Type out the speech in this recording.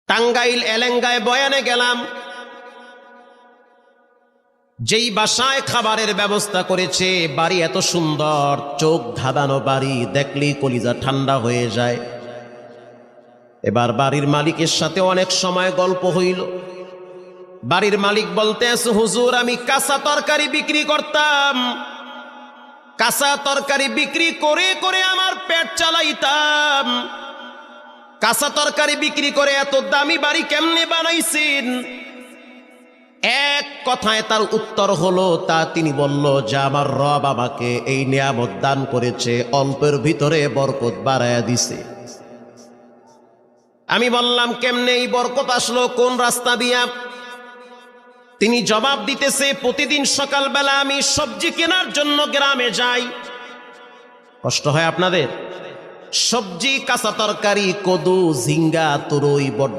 টাঙ্গাইল এলেঙ্গায় বয়ানে গেলাম, যেই বাসায় খাবারের ব্যবস্থা করেছে, বাড়ি এত সুন্দর, চোখ ধাঁধানো বাড়ি, দেখলেই কলিজা ঠান্ডা হয়ে যায়। এবার বাড়ির মালিকের সাথে অনেক সময় গল্প হইল। বাড়ির মালিক বলতে আছে, হুজুর আমি কাঁচা তরকারি বিক্রি করতাম, কাঁচা তরকারি বিক্রি করে করে আমার পেট চালাইতাম, কাঁচা তরকারি বিক্রি করে এত দামি বাড়ি কেমনে বানাইছেন? এক কথায় তার উত্তর হলো, তিনি বলল যে আমার রব আমাকে এই নিয়ামত দান করেছে, অল্পের ভিতরে বরকত বাড়ায়া দিছে। আমি বললাম কেমনে এই বরকত আসলো, কোন রাস্তা দিয়া? তিনি জবাব দিতেছে, প্রতিদিন সকালবেলা আমি সবজি কেনার জন্য গ্রামে যাই। কষ্ট হয় আপনাদের? সবজি, কাঁচা তরকারি, কদু, ঝিঙ্গা, তুরই, বড্ড